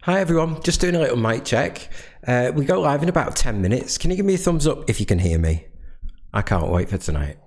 Hi everyone, just doing a little mic check. We go live in about 10 minutes. Can you give me a thumbs up if you can hear me? I can't wait for tonight.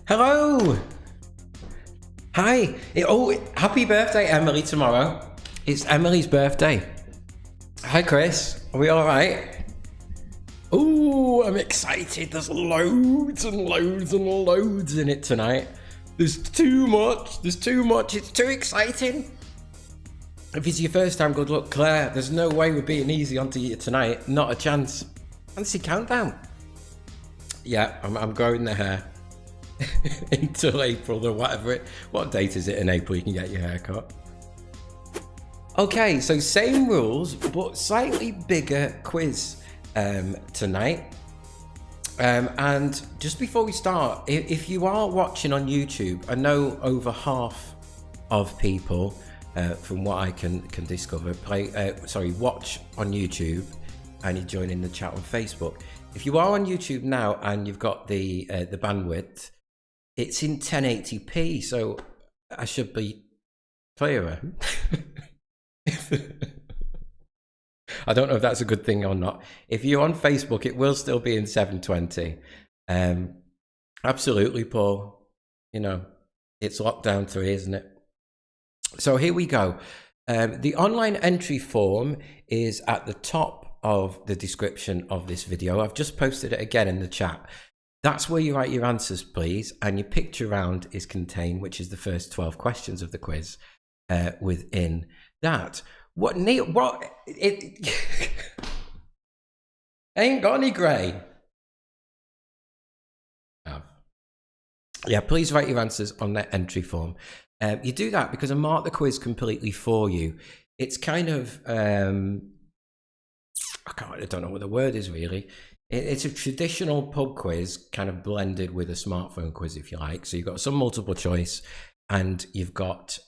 Hello. Hi. Happy birthday, Emily, tomorrow. It's Emily's birthday. Hi, Chris. Are we all right? Oh, I'm excited. There's loads and loads and loads in it tonight. There's too much. There's too much. It's too exciting. If it's your first time, good luck, Claire. There's no way we're being easy onto you tonight. Not a chance. Fancy countdown. Yeah, I'm growing the hair until April or whatever. What date is it in April you can get your hair cut? Okay, so same rules, but slightly bigger quiz tonight. And just before we start, if you are watching on YouTube, I know over half of people, from what I can discover, watch on YouTube, and you join in the chat on Facebook. If you are on YouTube now and you've got the bandwidth, it's in 1080p, so I should be clearer. I don't know if that's a good thing or not. If you're on Facebook, it will still be in 720. Absolutely, Paul. You know, it's lockdown 3, isn't it? So here we go. The online entry form is at the top of the description of this video. I've just posted it again in the chat. That's where you write your answers, please. And your picture round is contained, which is the first 12 questions of the quiz within that. What, Neil? What? It ain't got any grey. Yeah, please write your answers on that entry form. You do that because I mark the quiz completely for you. It's kind of, I don't know what the word is really. It's a traditional pub quiz, kind of blended with a smartphone quiz, if you like. So you've got some multiple choice, and you've got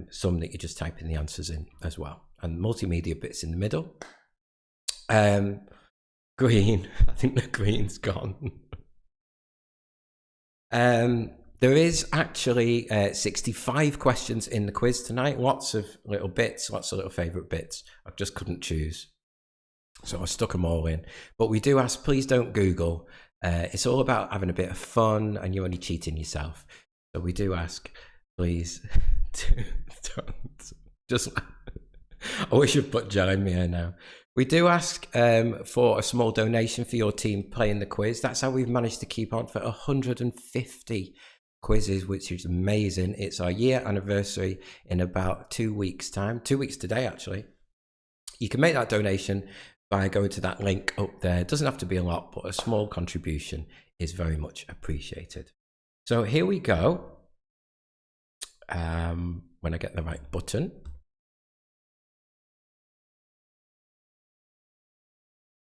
some that you just type in the answers in as well. And multimedia bits in the middle. Green, I think the green's gone. There is actually 65 questions in the quiz tonight. Lots of little bits, lots of little favourite bits. I just couldn't choose, so I stuck them all in. But we do ask, please don't Google. It's all about having a bit of fun, and you're only cheating yourself. So we do ask, please don't. Just, I wish I'd put Joe in me here now. We do ask for a small donation for your team playing the quiz. That's how we've managed to keep on for 150 quizzes, which is amazing. It's our year anniversary in about 2 weeks' time. 2 weeks today, actually. You can make that donation by going to that link up there. It doesn't have to be a lot, but a small contribution is very much appreciated. So here we go. When I get the right button.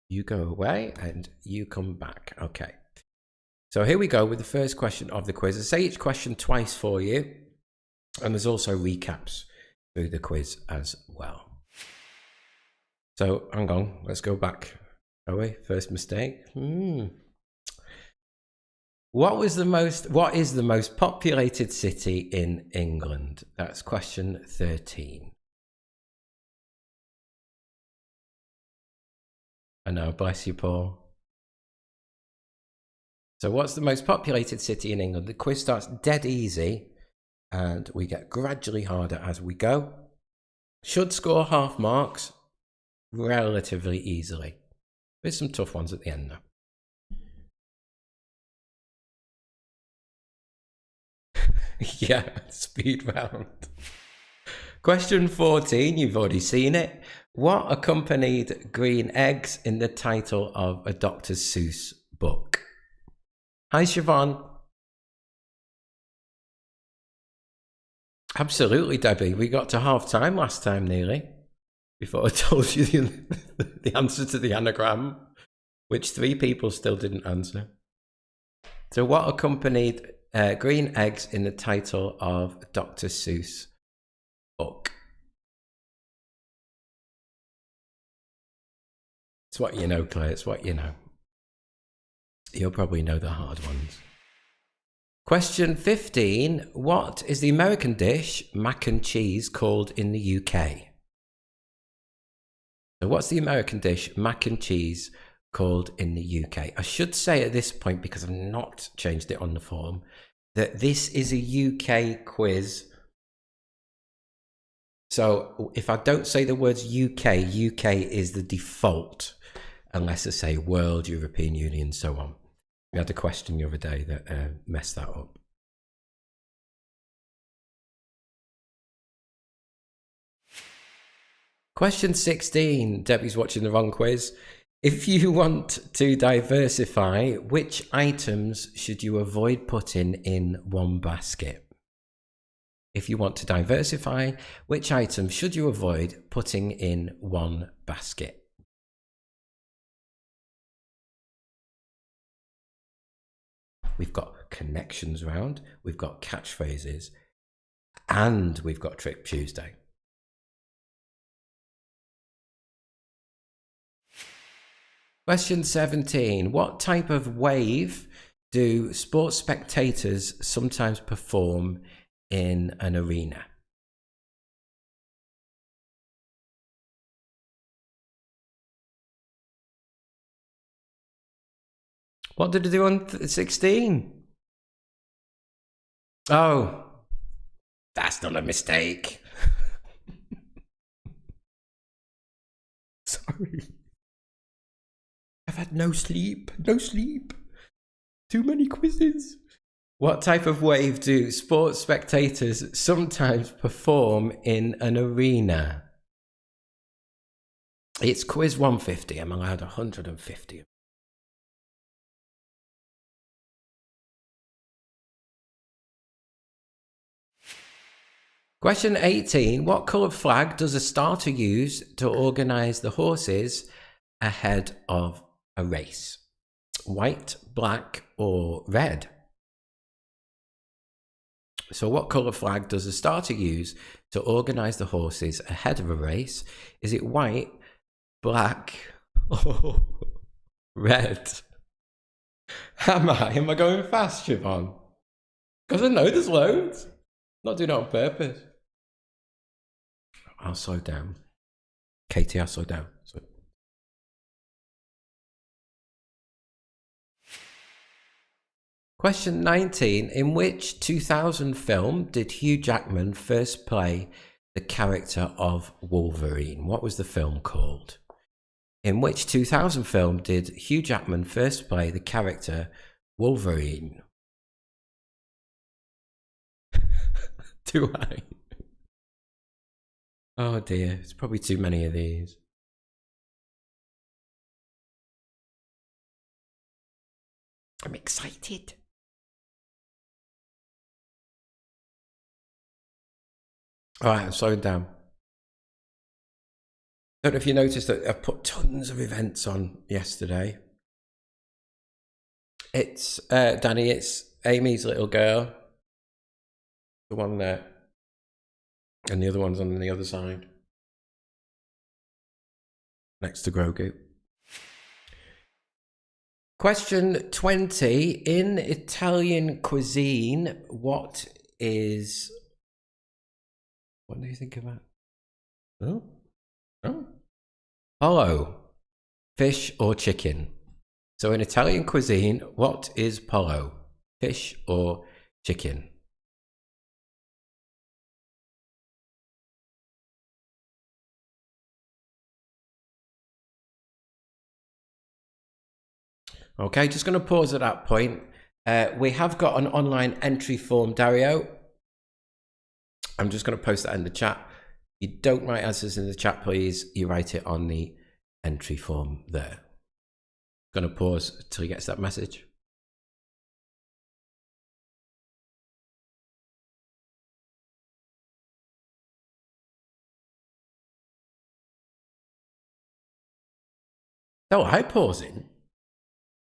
You go away and you come back. Okay. So here we go with the first question of the quiz. I say each question twice for you, and there's also recaps through the quiz as well. So hang on, let's go back. Shall we? First mistake. What is the most populated city in England? That's question 13. I know, bless you, Paul. So what's the most populated city in England? The quiz starts dead easy, and we get gradually harder as we go. Should score half marks relatively easily. There's some tough ones at the end, though. Yeah, speed round. Question 14, you've already seen it. What accompanied green eggs in the title of a Dr. Seuss book? Hi, Siobhan. Absolutely, Debbie. We got to half time last time nearly, before I told you the answer to the anagram, which 3 people still didn't answer. So what accompanied green eggs in the title of a Dr. Seuss book? It's what you know, Claire. It's what you know. You'll probably know the hard ones. Question 15. What is the American dish mac and cheese called in the UK? So what's the American dish mac and cheese called in the UK? I should say at this point, because I've not changed it on the form, that this is a UK quiz. So if I don't say the words UK is the default, unless I say world, European Union, so on. We had a question the other day that messed that up. Question 16. Debbie's watching the wrong quiz. If you want to diversify, which items should you avoid putting in one basket? If you want to diversify, which items should you avoid putting in one basket? We've got connections round, we've got catchphrases, and we've got Trick Tuesday. Question 17. What type of wave do sports spectators sometimes perform in an arena? What did they do on 16? Oh, that's not a mistake. Sorry. I've had no sleep. Too many quizzes. What type of wave do sports spectators sometimes perform in an arena? It's quiz 150. I'm allowed 150. Question 18. What colour flag does a starter use to organise the horses ahead of a race? White, black, or red? So what colour flag does a starter use to organise the horses ahead of a race? Is it white, black, or red? Am I going fast, Siobhan? Because I know there's loads. Not doing it on purpose. I'll slow down. Katie, I'll slow down. Question 19. In which 2000 film did Hugh Jackman first play the character of Wolverine? What was the film called? In which 2000 film did Hugh Jackman first play the character Wolverine? Do I? Oh dear, it's probably too many of these. I'm excited. All right, I'm slowing down. Don't know if you noticed that I've put tons of events on yesterday. It's Danny, it's Amy's little girl. The one there. And the other one's on the other side. Next to Grogu. Question 20. In Italian cuisine, what do you think about? Oh. Pollo. Fish or chicken? So in Italian cuisine, what is pollo? Fish or chicken? Okay, just going to pause at that point. We have got an online entry form, Dario. I'm just going to post that in the chat. You don't write answers in the chat, please. You write it on the entry form there. Going to pause till he gets that message. Oh, I'm pausing.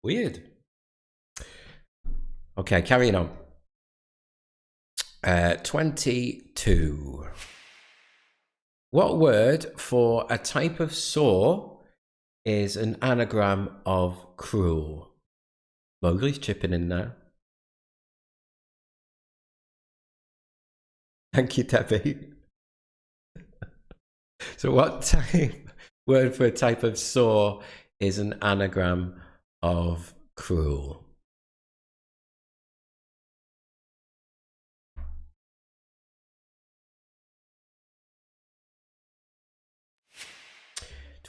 Weird. Okay, carrying on. 22. What word for a type of saw is an anagram of cruel? Mowgli's chipping in there. Thank you, Debbie. So what word for a type of saw is an anagram of cruel?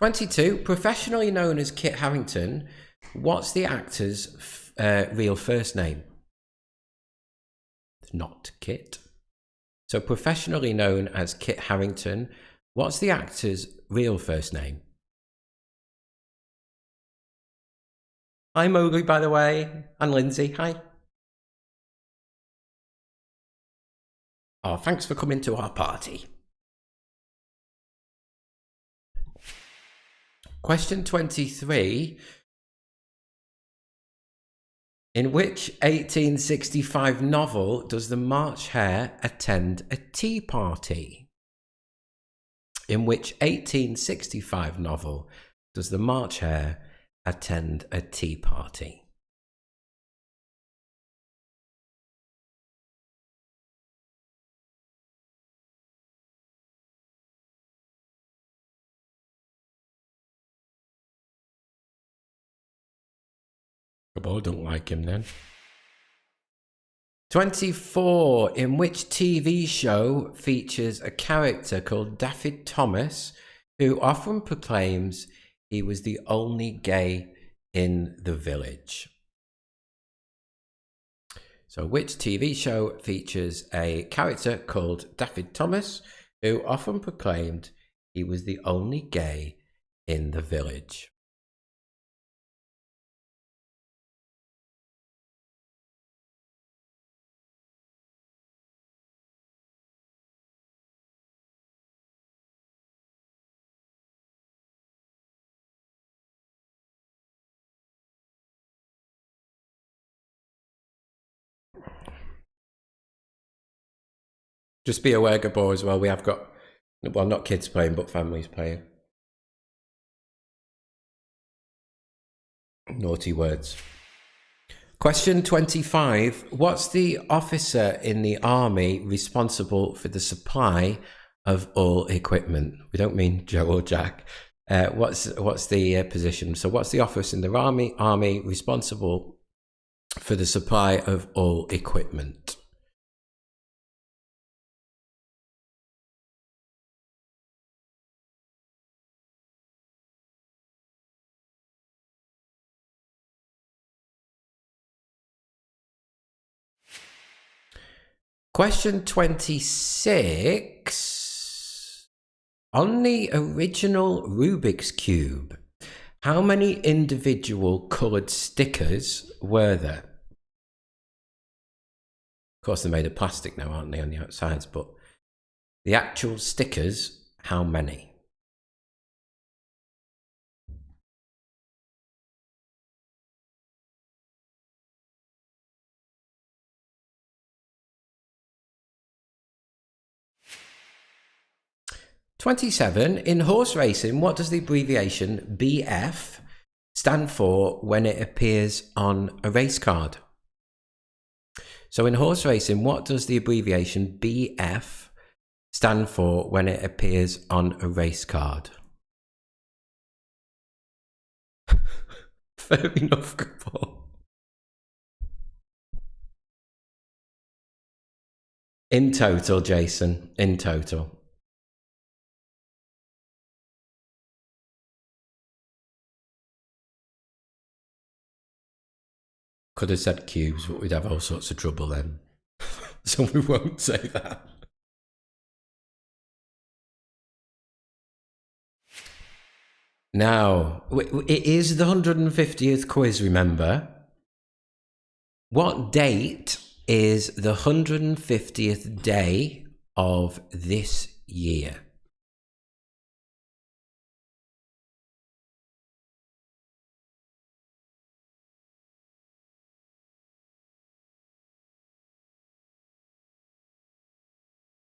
22. Professionally known as Kit Harington, what's the actor's real first name? It's not Kit. So professionally known as Kit Harington, what's the actor's real first name? Hi Mowgli, by the way, and Lindsay, hi. Oh, thanks for coming to our party. Question 23. In which 1865 novel does the March Hare attend a tea party? In which 1865 novel does the March Hare attend a tea party? I don't like him then. 24. In which TV show features a character called Daffy Thomas who often proclaims he was the only gay in the village? So which TV show features a character called Daffy Thomas who often proclaimed he was the only gay in the village? Just be aware, Gabor, as well. We have got, well, not kids playing, but families playing. Naughty words. Question 25. What's the officer in the army responsible for the supply of all equipment? We don't mean Joe or Jack. What's the position? So what's the officer in the army responsible for the supply of all equipment? Question 26. On the original Rubik's Cube, how many individual coloured stickers were there? Of course, they're made of plastic now, aren't they, on the outsides? But the actual stickers, how many? "27. In horse racing, what does the abbreviation BF stand for when it appears on a race card?" So in horse racing, what does the abbreviation BF stand for when it appears on a race card? Fair enough, Paul. In total, Jason, in total. Could have said cubes, but we'd have all sorts of trouble then. So we won't say that. Now, it is the 150th quiz, remember? What date is the 150th day of this year?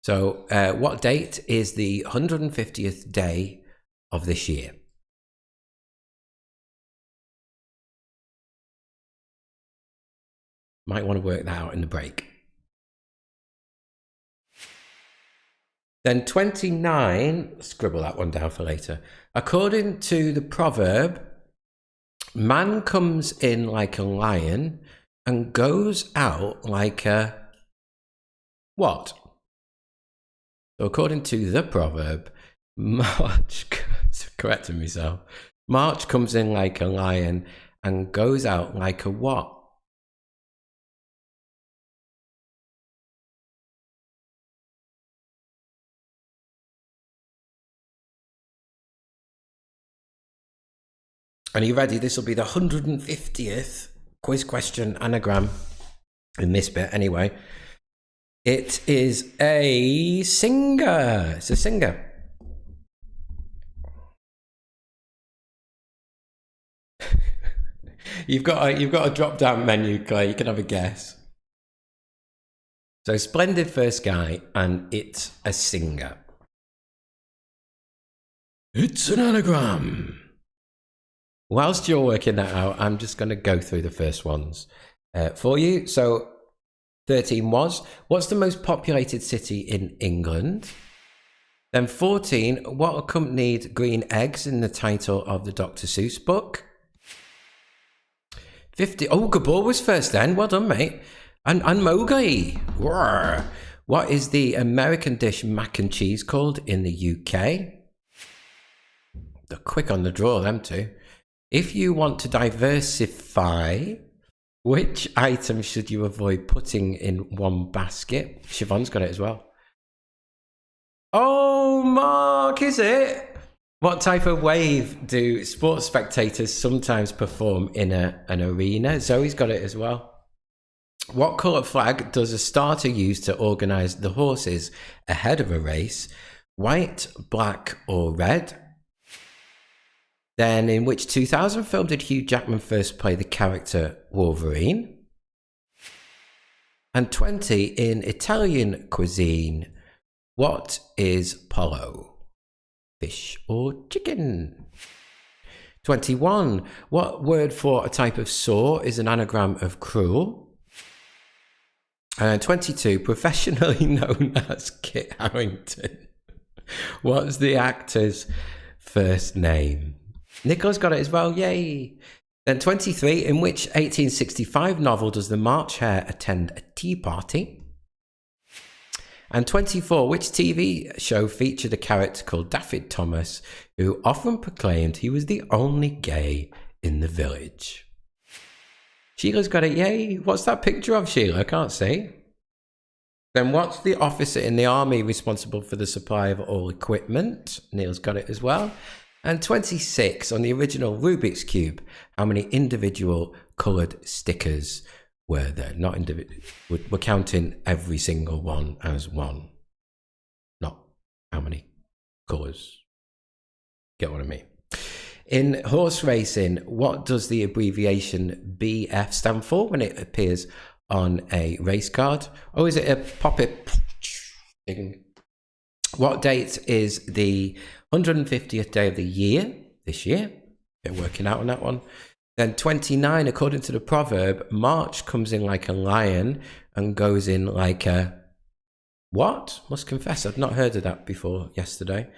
So, what date is the 150th day of this year? Might want to work that out in the break. Then 29, scribble that one down for later. According to the proverb, man comes in like a lion and goes out like a what? So according to the proverb, March goes Correcting myself. March comes in like a lion and goes out like a what? Are you ready? This will be the 150th quiz question anagram in this bit anyway. It is a singer. It's a singer. You've got a drop-down menu, Claire. You can have a guess. So splendid first guy, and it's a singer. It's an anagram. Whilst you're working that out, I'm just going to go through the first ones for you. So 13 was, what's the most populated city in England? Then 14, what accompanied green eggs in the title of the Dr. Seuss book? 50, oh, Gabor was first then. Well done, mate. And Mowgli. Roar. What is the American dish mac and cheese called in the UK? They're quick on the draw, them two. If you want to diversify, which item should you avoid putting in one basket? Siobhan's got it as well. Oh, Mark, is it? What type of wave do sports spectators sometimes perform in an arena? Zoe's got it as well. What colour flag does a starter use to organise the horses ahead of a race? White, black or red? Then in which 2000 film did Hugh Jackman first play the character Wolverine? And 20, in Italian cuisine, what is pollo? Fish or chicken? 21, what word for a type of saw is an anagram of cruel? And 22, professionally known as Kit Harington. What's the actor's first name? Nicola's got it as well, yay. Then 23, in which 1865 novel does the March Hare attend a tea party? And 24, which TV show featured a character called Daffy Thomas, who often proclaimed he was the only gay in the village? Sheila's got it, yay. What's that picture of, Sheila? I can't see. Then what's the officer in the army responsible for the supply of all equipment? Neil's got it as well. And 26, on the original Rubik's Cube, how many individual coloured stickers were there? Not individual. We're counting every single one as one. Not how many colours. Get what I mean? In horse racing, what does the abbreviation BF stand for when it appears on a race card? Oh, is it a pop-it thing? What date is the 150th day of the year this year? They're working out on that one. Then 29, according to the proverb, March comes in like a lion and goes in like a what? Must confess, I've not heard of that before yesterday.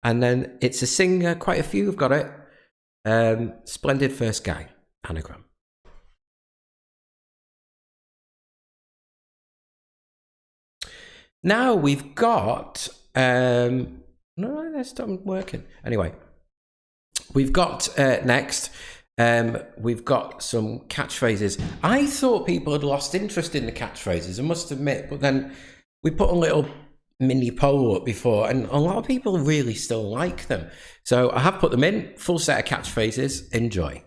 And then it's a singer, quite a few have got it. Splendid first guy, anagram. Now we've got no, that's not working. Anyway, we've got next. We've got some catchphrases. I thought people had lost interest in the catchphrases, I must admit, but then we put a little mini poll up before, and a lot of people really still like them. So I have put them in, full set of catchphrases. Enjoy.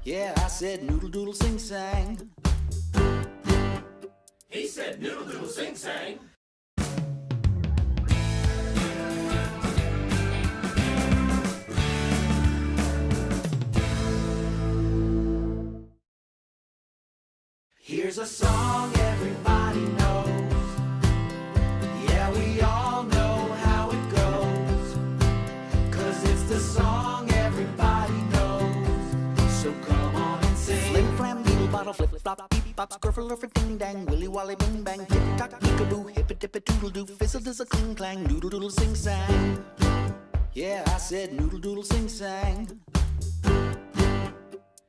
Yeah, I said noodle doodle sing sang. He said noodle doodle sing sang. Here's a song everybody knows. Yeah, we all know how it goes. 'Cause it's the song everybody knows. So come on and sing. Flim flam doodle bottle flip flop beep bop scruffle urfle ding dang willy wally bing bang tick tock peekaboo hip it dip it doodle doo fizzle does a cling clang noodle doodle sing sang. Yeah, I said noodle doodle sing sang.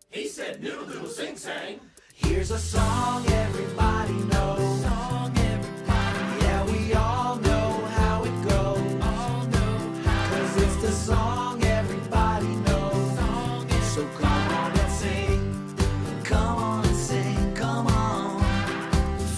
He said noodle doodle sing sang. Here's a song everybody knows. Yeah, we all know how it goes. 'Cause it's the song everybody knows. So come on and sing. Come on and sing. Come on.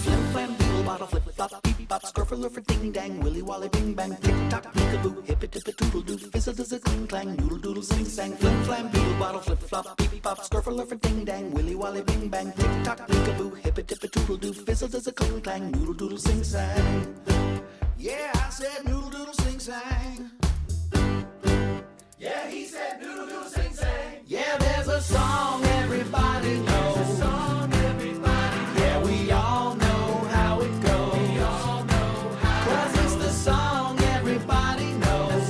Flim flam doodle bottle flip flop beep bop skirfle for ding dang willy wally bing bang tick tock peekaboo hip it toodle doo fizzle does a cling clang noodle doodle sing sang flim flam doodle bottle flip flop beep bop skirfle for ding dang willy wally bing bang tick tock peekaboo hip it toodle doo fizzle does a cling clang noodle doodle sing sang. Yeah, I said noodle doodle sing sang. Yeah, he said doodle doodle sing sang. Yeah, there's a song everybody knows. Yeah, we all know how it goes. 'Cause it's the song everybody knows.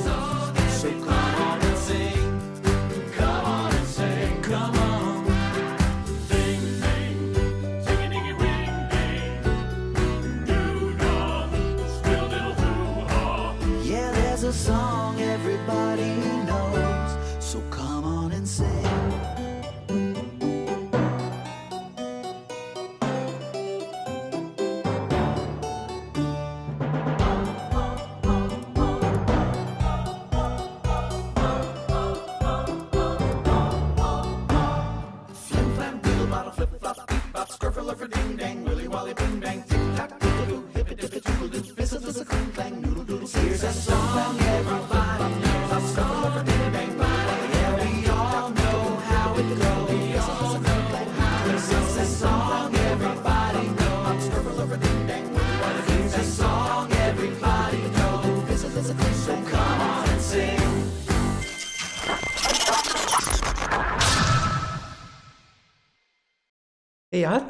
So come on and sing. Come on and sing. Come on. Sing, sing, sing-a-dingy ring ding. Doo-dah, squeal diddle hoo-ha. Yeah, there's a song everybody knows. So come on and sing. Flim flam doodle bottle flip flop beep bop skirfle for ding dang willy wally bing bang tick tock peekaboo hip it toodle doo fizzle does a cling clang noodle doodle. Here's a song everybody knows. Skirfle for ding dang yeah, we all know how it goes. Fizzle does a cling clang noodle. It's a song everybody knows. Skirfle for ding dang willy wally. Here's a song everybody knows. Fizzle does a cling clang. Come on and sing. Yeah,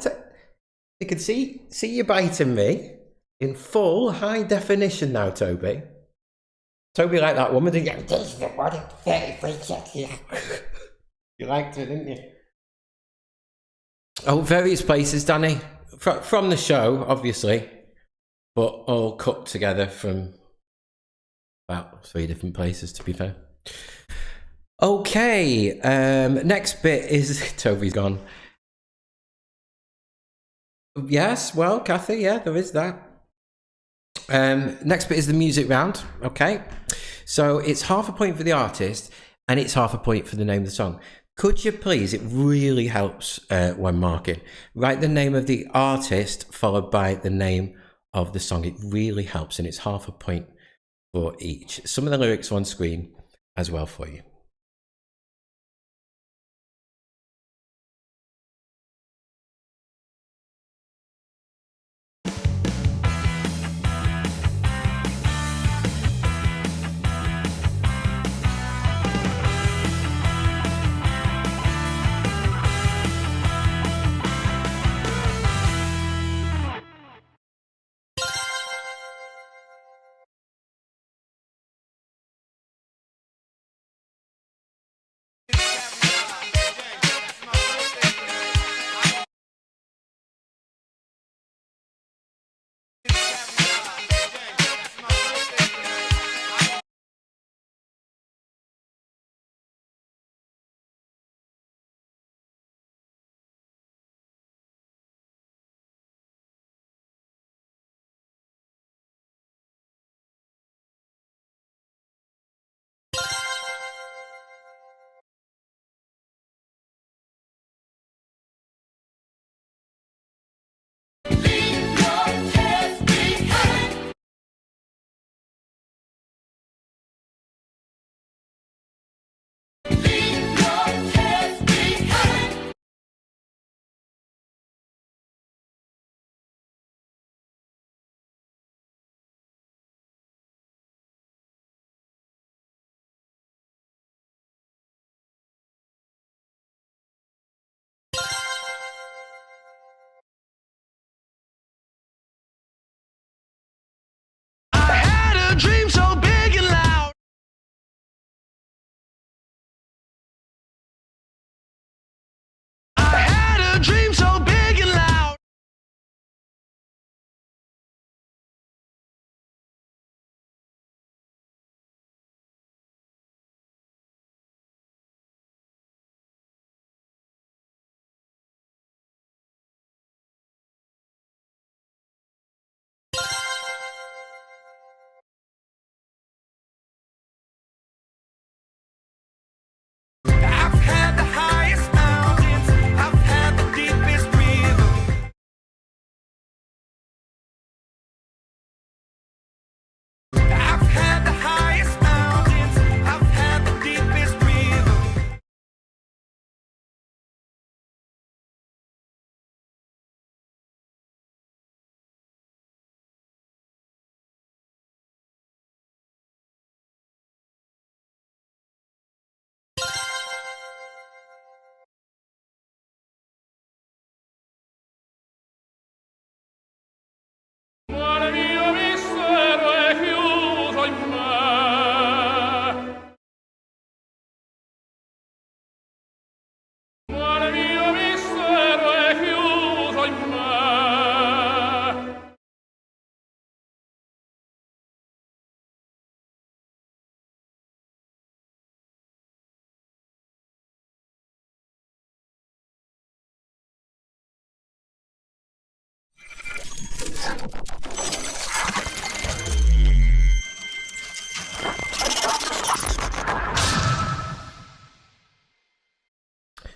you can see you biting me in full high definition now, Toby. Toby liked that woman, didn't you? This is the one in 33 seconds. You liked it, didn't you? Oh, various places, Danny. From the show, obviously, but all cut together from about 3 different places, to be fair. Okay, next bit is... Toby's gone. Yes, well, Kathy, yeah, there is that. Next bit is the music round, okay? So it's half a point for the artist and it's half a point for the name of the song. Could you please, it really helps when marking, write the name of the artist followed by the name of the song. It really helps and it's half a point for each. Some of the lyrics are on screen as well for you.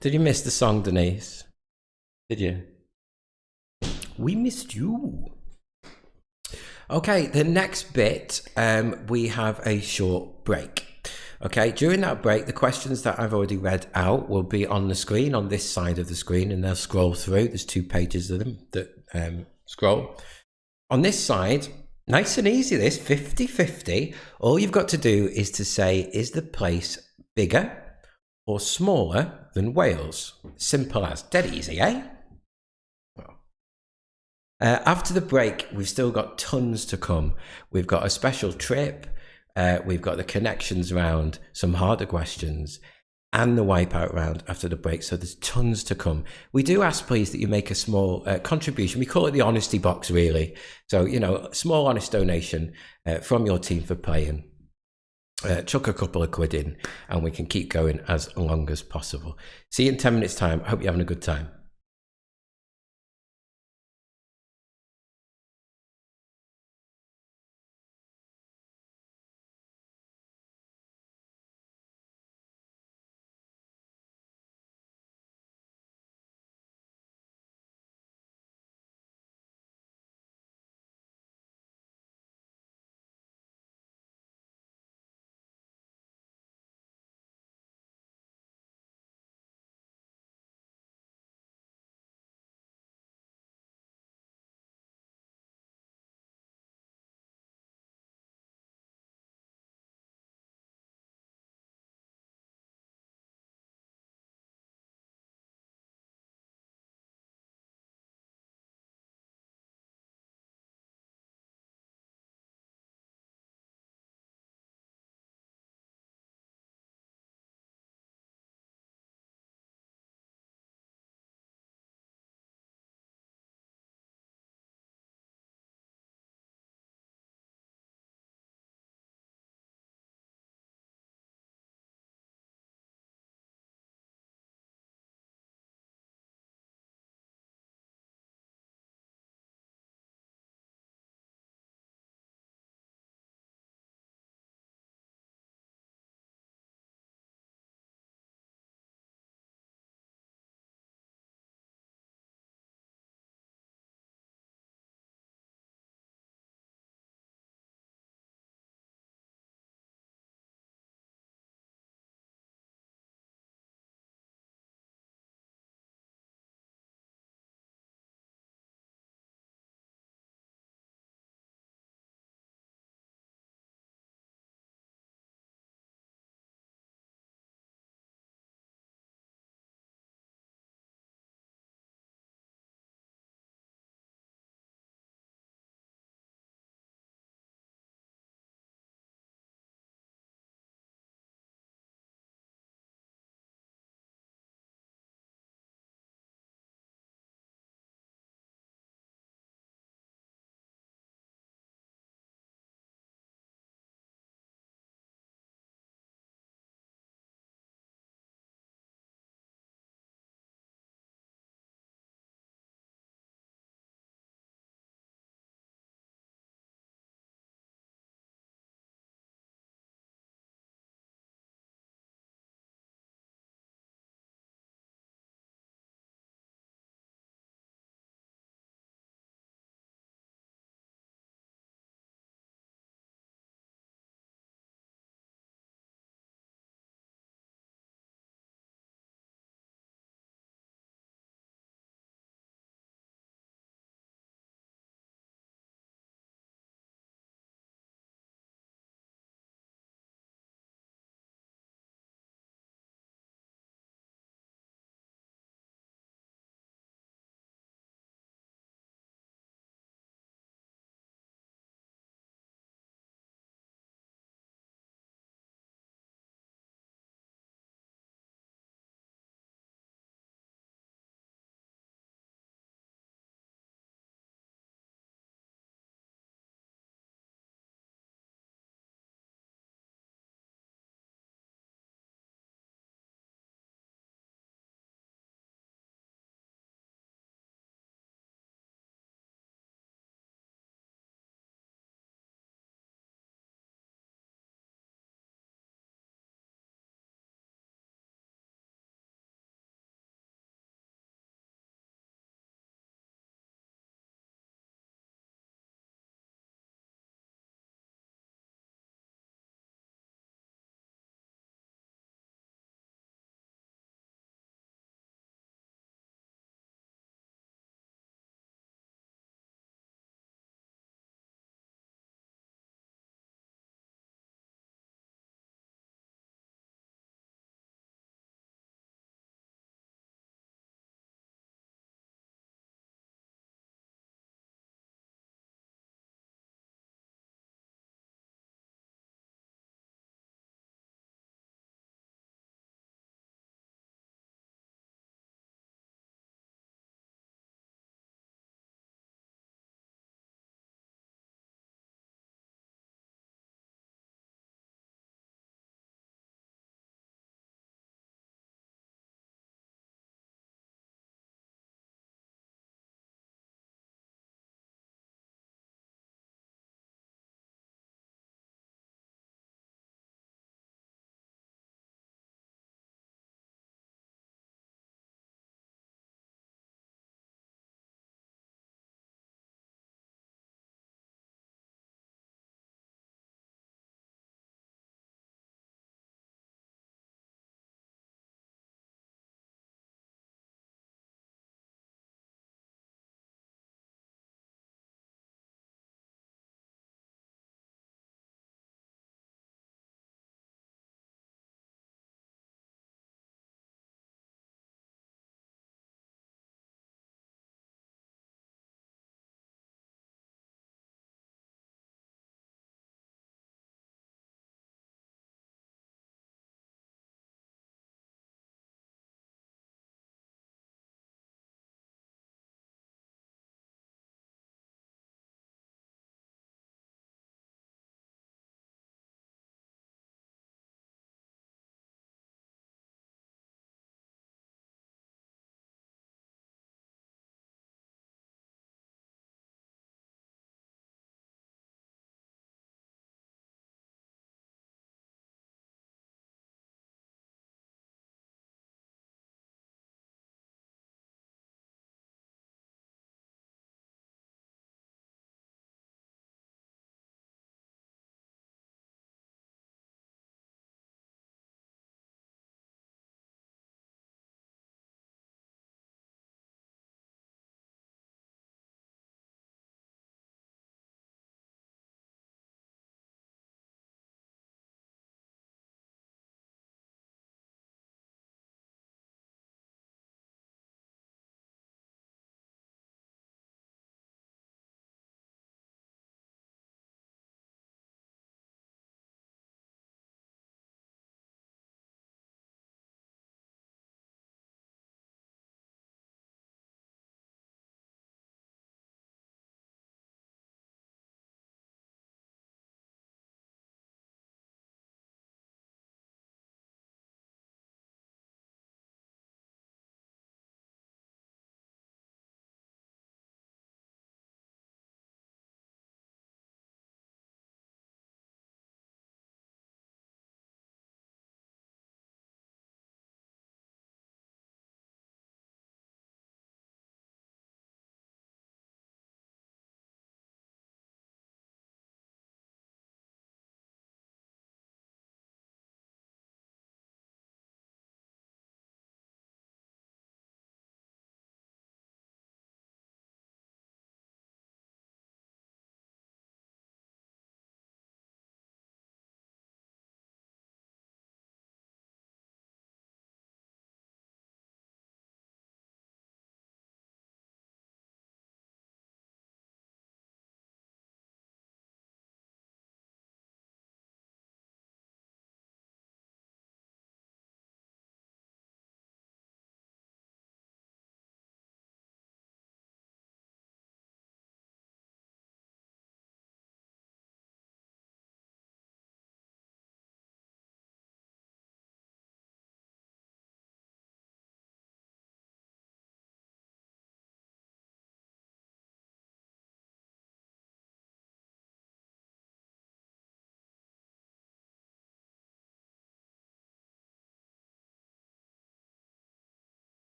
Did you miss the song, Denise? Did you? We missed you. Okay, the next bit, we have a short break. Okay, during that break, the questions that I've already read out will be on the screen, on this side of the screen, and they'll scroll through. There's 2 pages of them that scroll. On this side, nice and easy, this 50-50. All you've got to do is to say, is the place bigger or smaller than Wales? Simple as. Dead easy, eh? After the break, we've still got tons to come. We've got a special trip. We've got the connections round, some harder questions, and the wipeout round after the break. So there's tons to come. We do ask, please, that you make a small contribution. We call it the honesty box, really. So, you know, a small honest donation from your team for playing. Chuck a couple of quid in, and we can keep going as long as possible. See you in 10 minutes' time. I hope you're having a good time.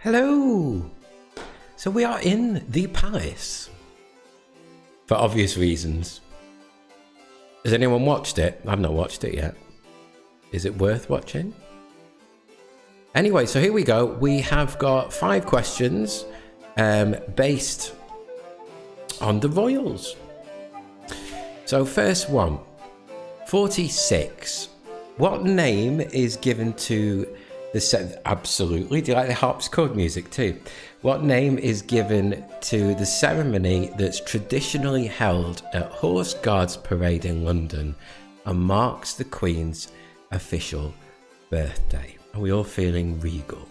Hello! So we are in the palace. For obvious reasons. Has anyone watched it? I've not watched it yet. Is it worth watching? Anyway, so here we go. We have got 5 questions based on the royals. So first one, 46. What name is given to the set? Absolutely. Do you like the harpsichord music too? What name is given to the ceremony that's traditionally held at Horse Guards Parade in London and marks the Queen's official birthday? Are we all feeling regal?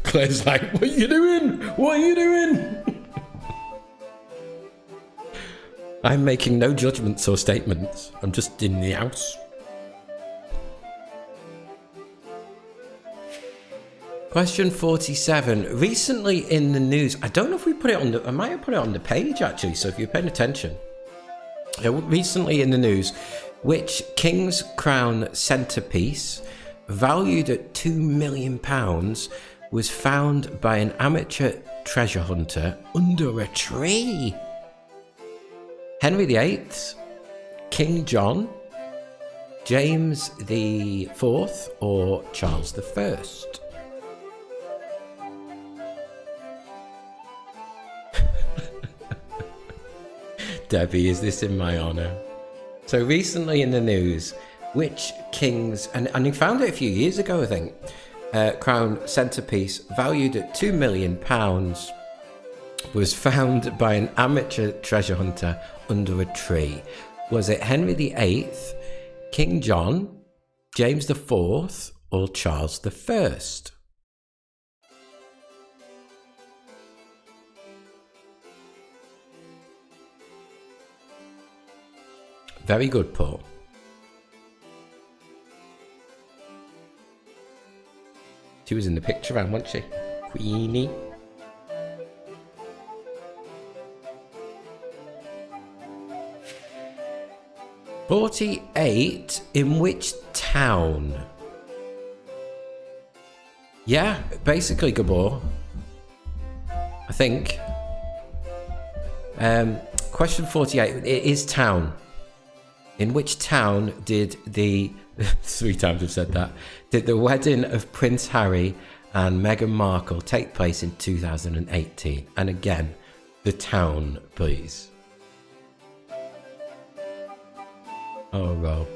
Claire's like, what are you doing? What are you doing? I'm making no judgments or statements. I'm just in the house. Question 47. Recently in the news, I don't know if we put it on the, I might have put it on the page actually, so if you're paying attention. Recently in the news, which King's Crown centrepiece, valued at £2 million, was found by an amateur treasure hunter under a tree? Henry VIII, King John, James IV, or Charles I? Debbie, is this in my honour? So recently in the news, which king's, and he found it a few years ago, I think, crown centrepiece valued at £2 million was found by an amateur treasure hunter under a tree. Was it Henry VIII, King John, James IV, or Charles I? Very good, Paul. She was in the picture, wasn't she? Queenie. "48 in which town?" Yeah, basically Gabor. I think. Question 48. It is town. In which town did the 3 times I've said that, did the wedding of Prince Harry and Meghan Markle take place in 2018? And again, the town, please. Oh, Rob.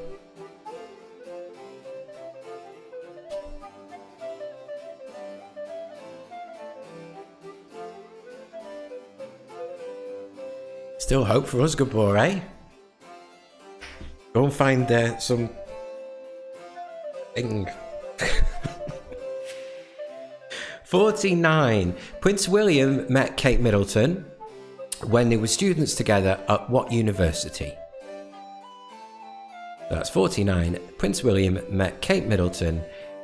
Still hope for us, Gabor, eh? Go and find some thing. 49. Prince William met Kate Middleton when they were students together at what university? That's 49. Prince William met Kate Middleton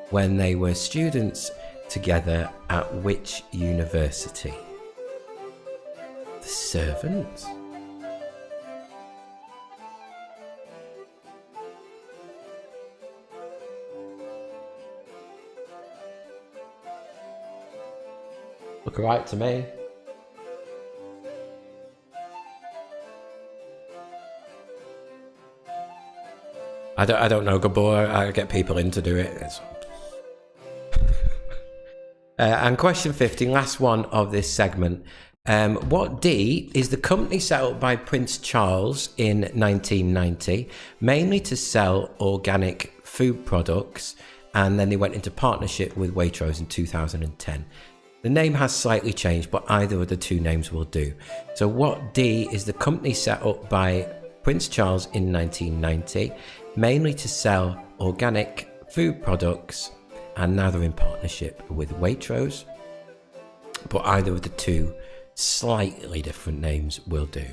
when they were students together at which university? The Servants. Look right to me. I don't know, Gabor. I get people in to do it. And question 50, last one of this segment. What D is the company set up by Prince Charles in 1990, mainly to sell organic food products, and then they went into partnership with Waitrose in 2010. The name has slightly changed, but either of the 2 names will do. So what D is the company set up by Prince Charles in 1990, mainly to sell organic food products, and now they're in partnership with Waitrose, but either of the 2 slightly different names will do.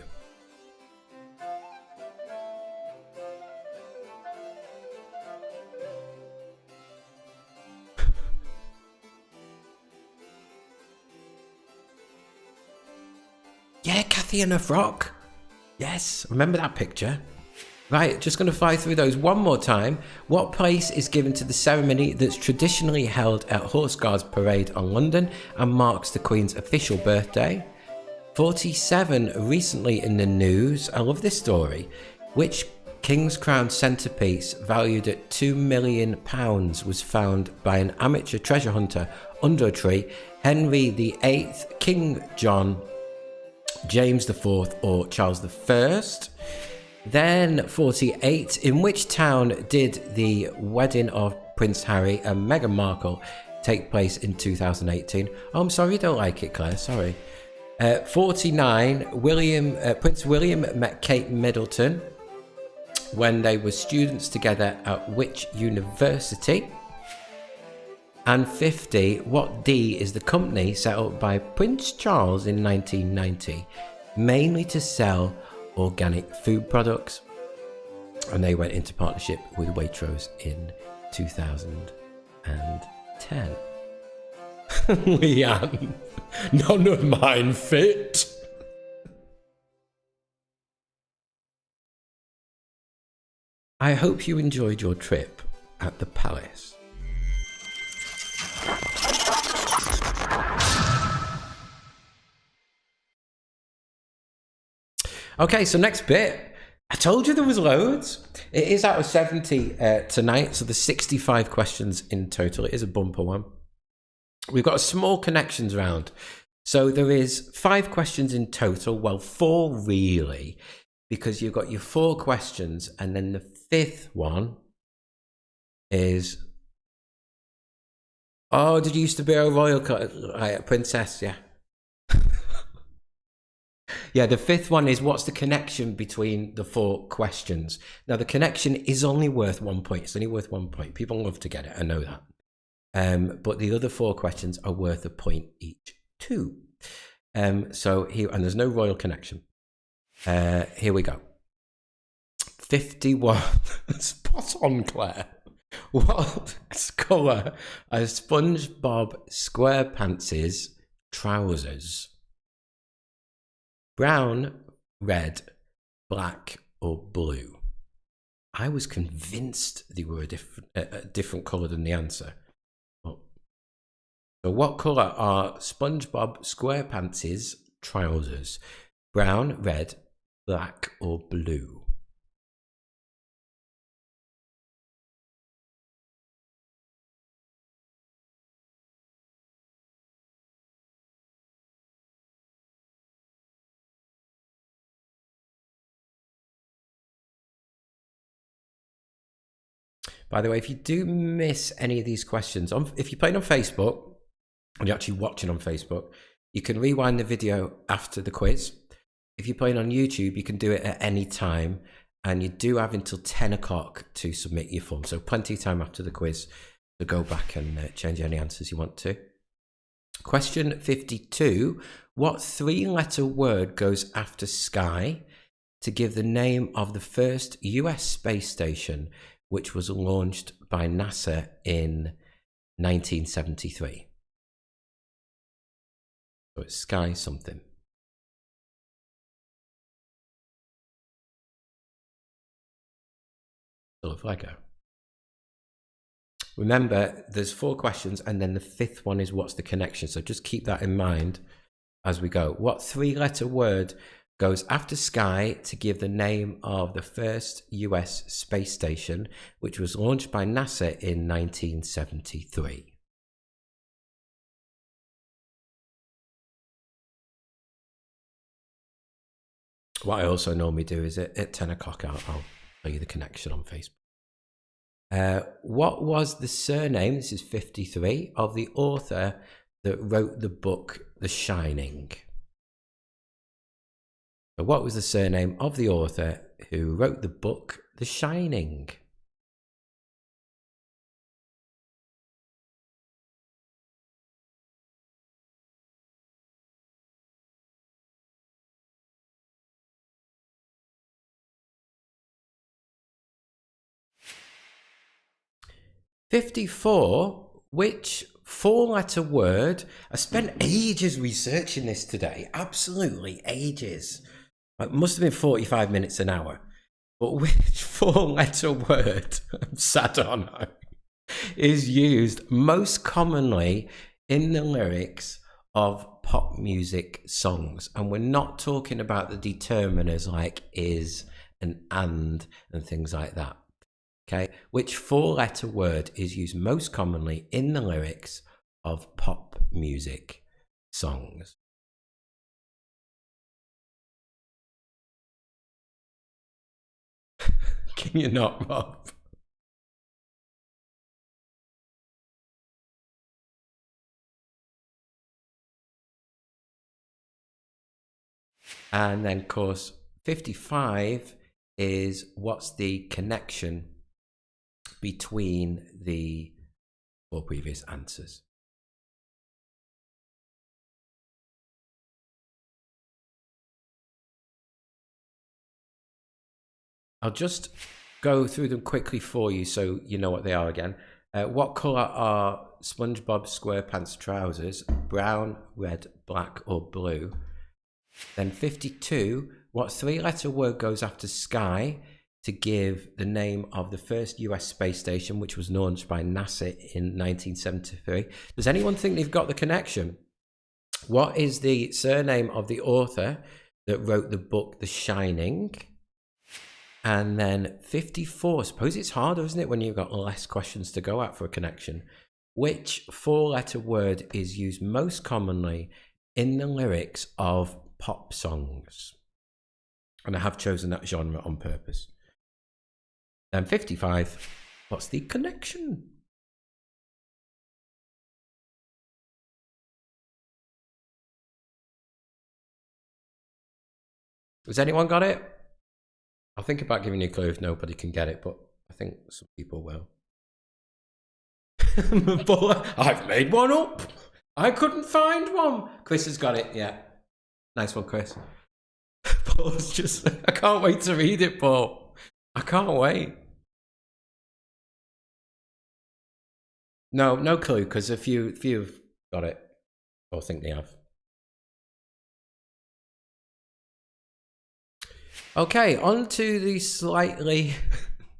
Yeah, Kathy in a frock. Yes, remember that picture? Right, just going to fly through those one more time. What place is given to the ceremony that's traditionally held at Horse Guards Parade on London and marks the Queen's official birthday? 47, recently in the news. I love this story. Which King's Crown centrepiece valued at £2 million was found by an amateur treasure hunter under a tree? Henry VIII, King John, James IV or Charles I? Then 48, in which town did the wedding of Prince Harry and Meghan Markle take place in 2018? Oh, I'm sorry you don't like it, Claire, sorry. 49, Prince William met Kate Middleton when they were students together at which university? And 50, what D is the company set up by Prince Charles in 1990, mainly to sell organic food products? And they went into partnership with Waitrose in 2010. Leanne, none of mine fit. I hope you enjoyed your trip at the palace. Okay, so next bit. I told you there was loads. It is out of 70 tonight, so there's 65 questions in total. It is a bumper one. We've got a small connections round. So there is 5 questions in total. Well, 4 really, because you've got your 4 questions, and then the 5th one is... Oh, did you used to be a royal princess? Yeah. Yeah, the 5th one is what's the connection between the 4 questions? Now, the connection is only worth 1 point. It's only worth 1 point. People love to get it. I know that. But the other 4 questions are worth a point each too. So here, and there's no royal connection. Here we go. 51. Spot on, Claire. What colour are SpongeBob SquarePants' trousers? Brown, red, black, or blue? I was convinced they were a different colour than the answer. So what colour are SpongeBob SquarePants' trousers? Brown, red, black, or blue? By the way, if you do miss any of these questions, if you're playing on Facebook and you're actually watching on Facebook, you can rewind the video after the quiz. If you're playing on YouTube, you can do it at any time, and you do have until 10 o'clock to submit your form. So plenty of time after the quiz to go back and change any answers you want to. Question 52. What 3-letter word goes after sky to give the name of the first US space station, which was launched by NASA in 1973? So it's sky something. Sort of Lego. Remember, there's 4 questions, and then the 5th one is what's the connection. So just keep that in mind as we go. What 3-letter word goes after sky to give the name of the first US space station, which was launched by NASA in 1973? What I also normally do is at 10 o'clock, I'll tell you the connection on Facebook. What was the surname, this is 53, of the author that wrote the book The Shining? So what was the surname of the author who wrote the book The Shining? $54. Which 4-letter word? I spent ages researching this today. Absolutely ages. It must have been 45 minutes an hour. But which four-letter word, I'm sad on know, is used most commonly in the lyrics of pop music songs? And we're not talking about the determiners like is and things like that. Okay, which four-letter word is used most commonly in the lyrics of pop music songs? Can you not, Rob? And then, of course, 55 is what's the connection between the four previous answers? I'll just go through them quickly for you so you know what they are again. What colour are SpongeBob SquarePants trousers? Brown, red, black or blue? Then 52, what three-letter word goes after sky to give the name of the first US space station, which was launched by NASA in 1973? Does anyone think they've got the connection? What is the surname of the author that wrote the book The Shining? And then 54, I suppose it's harder, isn't it, when you've got less questions to go at for a connection? Which four-letter word is used most commonly in the lyrics of pop songs? And I have chosen that genre on purpose. Then 55, what's the connection? Has anyone got it? I'll think about giving you a clue if nobody can get it, but I think some people will. I've made one up. I couldn't find one. Chris has got it, yeah. Nice one, Chris. Paul's just, I can't wait to read it, Paul. I can't wait. No clue, because a few have got it, or think they have. Okay, on to the slightly...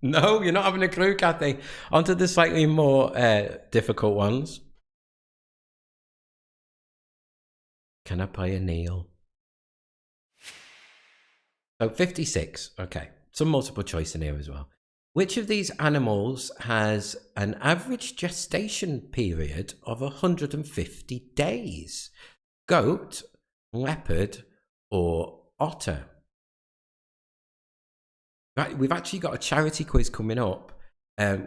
No, you're not having a clue, Kathy. On to the slightly more difficult ones. Can I play a Neil? So 56, okay. Some multiple choice in here as well. Which of these animals has an average gestation period of 150 days? Goat, leopard, or otter? Right, we've actually got a charity quiz coming up,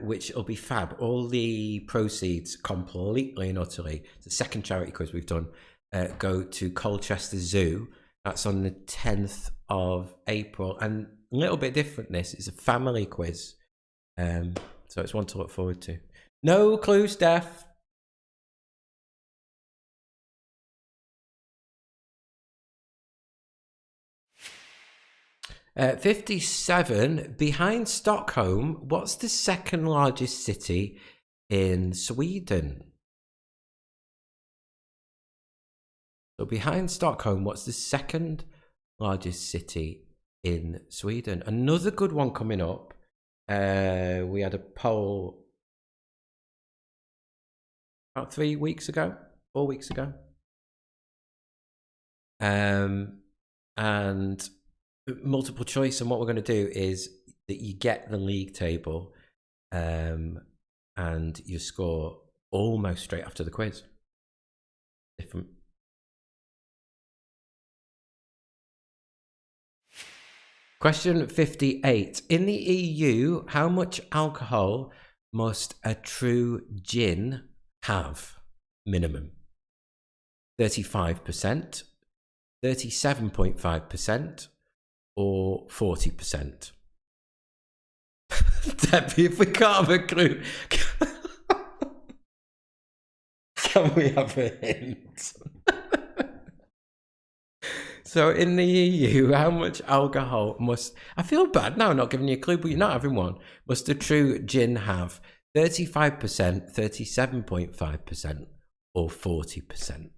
which will be fab. All the proceeds, completely and utterly, the second charity quiz we've done, go to Colchester Zoo. That's on the 10th of April. And a little bit different, this. It's a family quiz. So it's one to look forward to. No clue, Steph. Uh, 57, behind Stockholm, what's the second largest city in Sweden? So behind Stockholm, what's the second largest city in Sweden? Another good one coming up. We had a poll about 4 weeks ago. And multiple choice, and what we're going to do is that you get the league table and you score almost straight after the quiz. Different. Question 58. In the EU, how much alcohol must a true gin have minimum? 35%, 37.5%, or 40%? Debbie, if we can't have a clue, can we have a hint? So in the EU, how much alcohol must... I feel bad now not giving you a clue, but you're not having one. Must a true gin have? 35%, 37.5%, or 40%?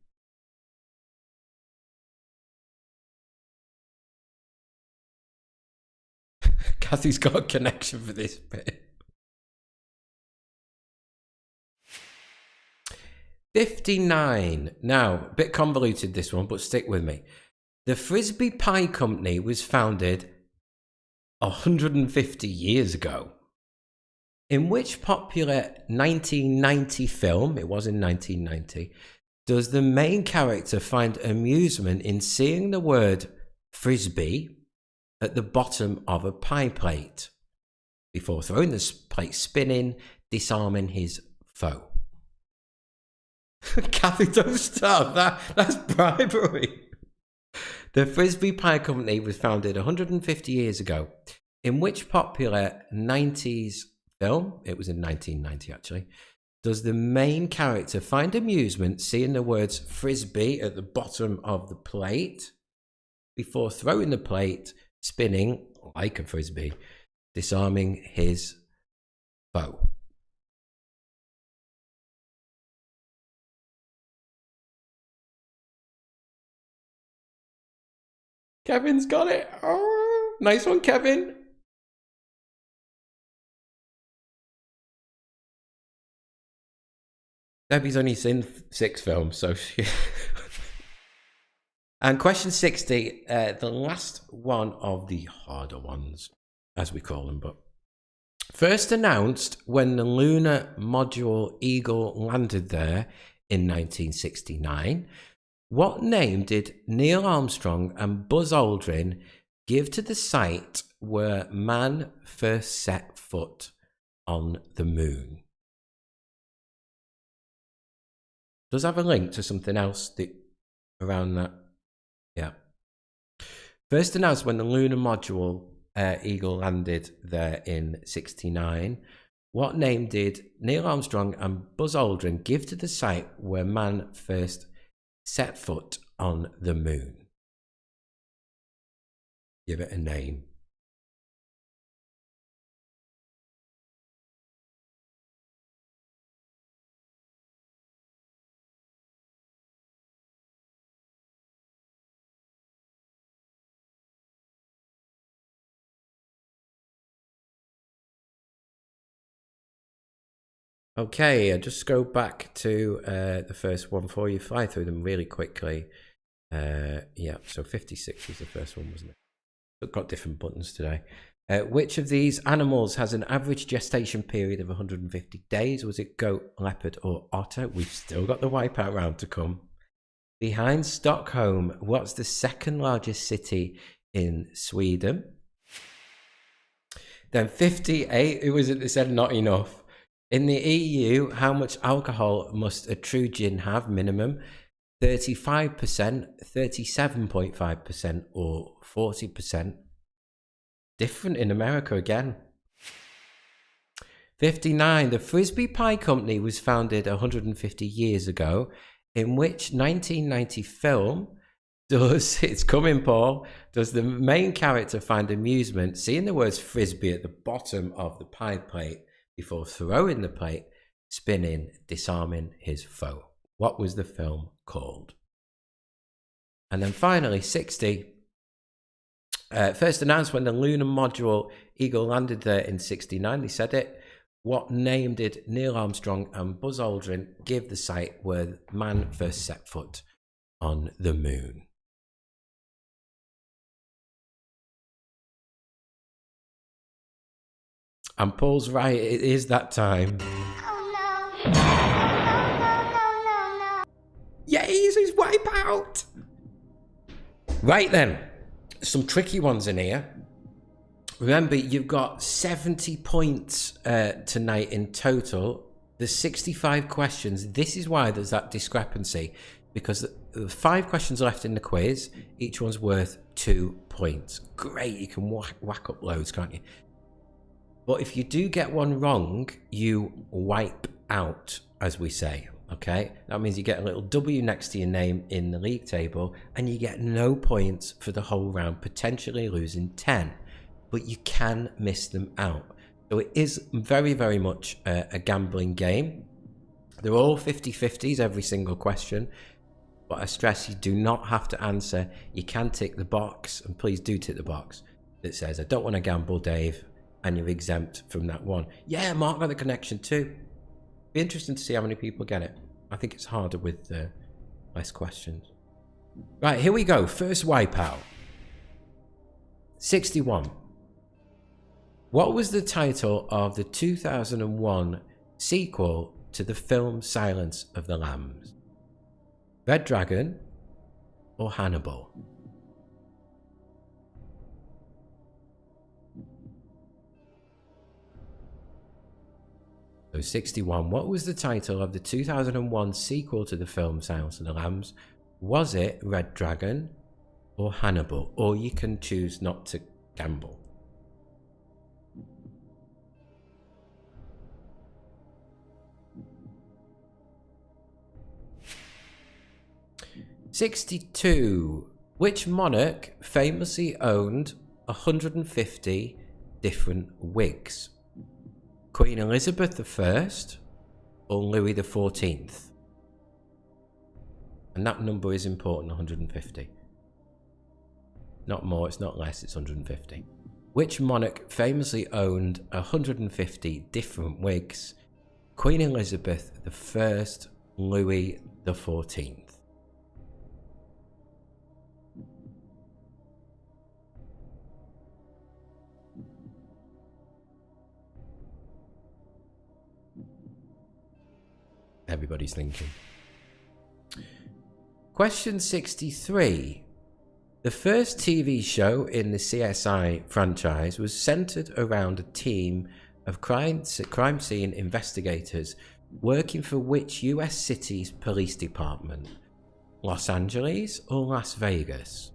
Kathy's got a connection for this bit. 59. Now, a bit convoluted this one, but stick with me. The Frisbee Pie Company was founded 150 years ago. In which popular 1990 film, it was in 1990, does the main character find amusement in seeing the word Frisbee at the bottom of a pie plate before throwing the plate spinning, disarming his foe? Kathy, don't stop. That's bribery. The Frisbee Pie Company was founded 150 years ago. In which popular 90s film, it was in 1990 actually, does the main character find amusement seeing the words Frisbee at the bottom of the plate before throwing the plate, spinning like a Frisbee, disarming his foe? Kevin's got it. Oh, nice one, Kevin. Debbie's only seen 6 films, so she... And question 60, the last one of the harder ones, as we call them, but first announced when the lunar module Eagle landed there in 1969. What name did Neil Armstrong and Buzz Aldrin give to the site where man first set foot on the moon? Does have a link to something else around that? Yeah. First announced when the lunar module Eagle landed there in 69. What name did Neil Armstrong and Buzz Aldrin give to the site where man first set foot on the moon? Give it a name. Okay, I'll just go back to the first one for you. Fly through them really quickly. Yeah, so 56 was the first one, wasn't it? We've got different buttons today. Which of these animals has an average gestation period of 150 days? Was it goat, leopard, or otter? We've still got the wipeout round to come. Behind Stockholm, what's the second largest city in Sweden? Then 58, who was it that said not enough? In the EU, how much alcohol must a true gin have minimum? 35%, 37.5%, or 40%? Different in America again. 59. The Frisbee Pie Company was founded 150 years ago. In which 1990 film does, it's coming, Paul, does the main character find amusement seeing the words Frisbee at the bottom of the pie plate before throwing the plate, spinning, disarming his foe? What was the film called? And then finally, 60. First announced when the lunar module Eagle landed there in 69. They said it. What name did Neil Armstrong and Buzz Aldrin give the site where man first set foot on the moon? And Paul's right, it is that time. Oh no. No. Yay, he's wipe out. Right then, some tricky ones in here. Remember, you've got 70 points tonight in total. There's 65 questions. This is why there's that discrepancy, because the 5 questions left in the quiz, each one's worth 2 points. Great, you can whack up loads, can't you? But if you do get one wrong, you wipe out, as we say, okay? That means you get a little W next to your name in the league table, and you get no points for the whole round, potentially losing 10. But you can miss them out. So it is very, very much a gambling game. They're all 50-50s, every single question. But I stress, you do not have to answer. You can tick the box, and please do tick the box. that says, I don't want to gamble, Dave, and you're exempt from that one. Yeah, Mark got the connection too. Be interesting to see how many people get it. I think it's harder with less questions. Right, here we go. First wipeout. 61. What was the title of the 2001 sequel to the film Silence of the Lambs? Red Dragon or Hannibal? So 61. What was the title of the 2001 sequel to the film Silence of the Lambs? Was it Red Dragon or Hannibal? Or you can choose not to gamble. '62. Which monarch famously owned 150 different wigs? Queen Elizabeth I or Louis XIV? And that number is important, 150. Not more, it's not less, it's 150. Which monarch famously owned 150 different wigs? Queen Elizabeth I, Louis XIV. Everybody's thinking. Question 63. The first TV show in the CSI franchise was centered around a team of crime scene investigators working for which US city's police department? Los Angeles or Las Vegas?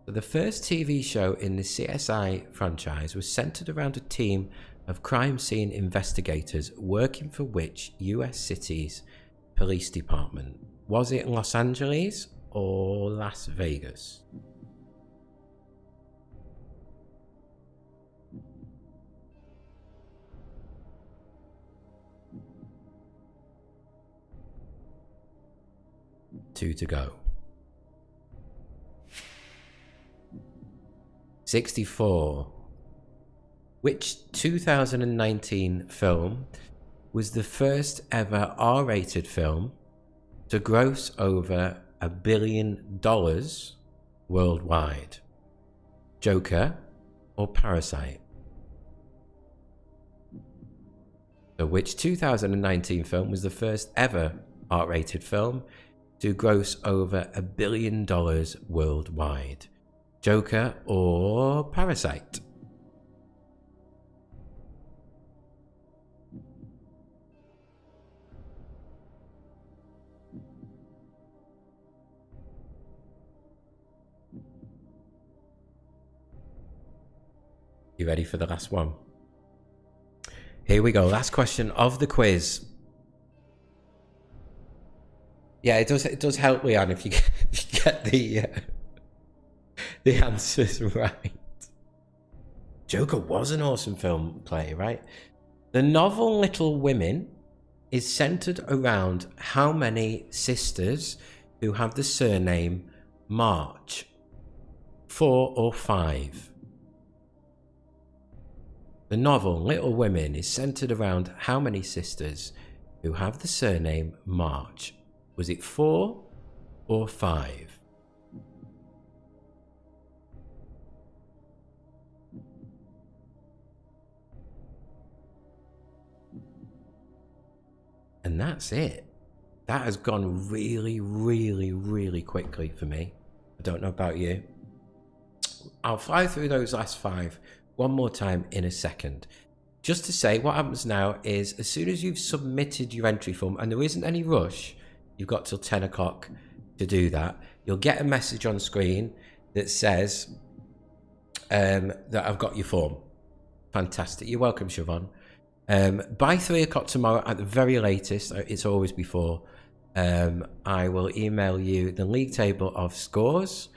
The first TV show in the CSI franchise was centered around a team of crime scene investigators working for which US city's police department? Was it Los Angeles or Las Vegas? Two to go. 64. Which 2019 film was the first ever R-rated film to gross over $1 billion worldwide? Joker or Parasite? So which 2019 film was the first ever R-rated film to gross over $1 billion worldwide? Joker or Parasite? You ready for the last one? Here we go. Last question of the quiz. Yeah, it does help, Leanne, if you get the answers right. Joker was an awesome film play, right? The novel Little Women is centered around how many sisters who have the surname March? 4 or 5? The novel Little Women is centered around how many sisters who have the surname March? Was it 4 or 5? And that's it. That has gone really, really, really quickly for me. I don't know about you. I'll fly through those last 5 one more time in a second. Just to say, what happens now is as soon as you've submitted your entry form, and there isn't any rush, you've got till 10 o'clock to do that, you'll get a message on screen that says that I've got your form. Fantastic. You're welcome, Siobhan. By 3 o'clock tomorrow at the very latest, it's always before, I will email you the league table of scores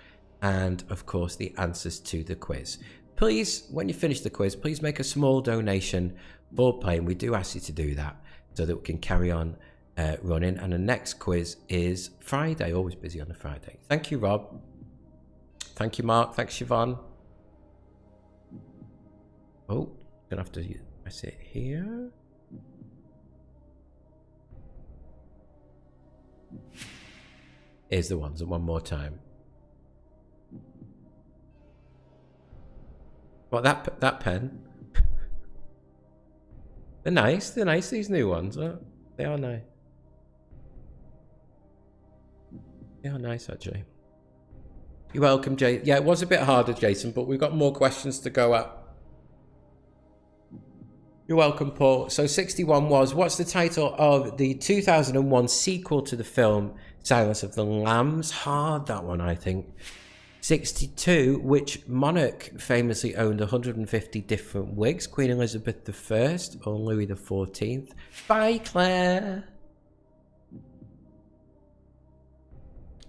and of course the answers to the quiz. Please, when you finish the quiz, please make a small donation for playing. We do ask you to do that so that we can carry on running, and the next quiz is Friday. Always busy on a Friday. Thank you, Rob. Thank you, Mark. Thanks, Siobhan. Oh, gonna have to press it here. Here's the ones, and one more time. What, that pen? They're nice. They're nice. These new ones. They are nice. They are nice, actually. You're welcome, Jay. Yeah, it was a bit harder, Jason, but we've got more questions to go at. You're welcome, Paul. So 61 was, what's the title of the 2001 sequel to the film Silence of the Lambs? Hard, that one, I think. 62, which monarch famously owned 150 different wigs? Queen Elizabeth I or Louis XIV? Bye, Claire.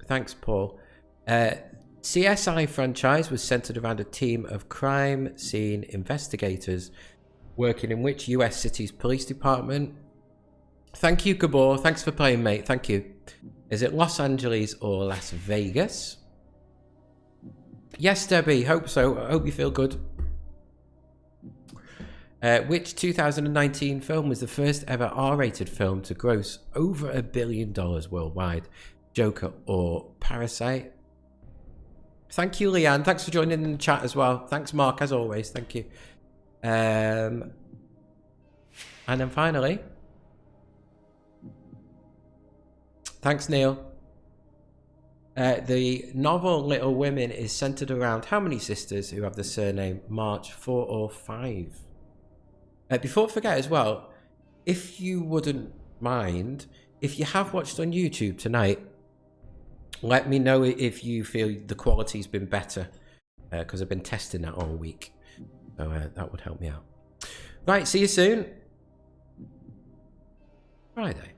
Thanks, Paul. CSI franchise was centered around a team of crime scene investigators working in which US city's police department? Thank you, Gabor. Thanks for playing, mate. Thank you. Is it Los Angeles or Las Vegas? Yes, Debbie. Hope so. I hope you feel good. Which 2019 film was the first ever R-rated film to gross over $1 billion worldwide? Joker or Parasite? Thank you, Leanne. Thanks for joining in the chat as well. Thanks, Mark, as always. Thank you. And then finally, thanks, Neil. The novel Little Women is centered around how many sisters who have the surname March, 4 or 5? Before I forget as well, if you wouldn't mind, if you have watched on YouTube tonight, let me know if you feel the quality's been better, because I've been testing that all week. So that would help me out. Right, see you soon. Friday.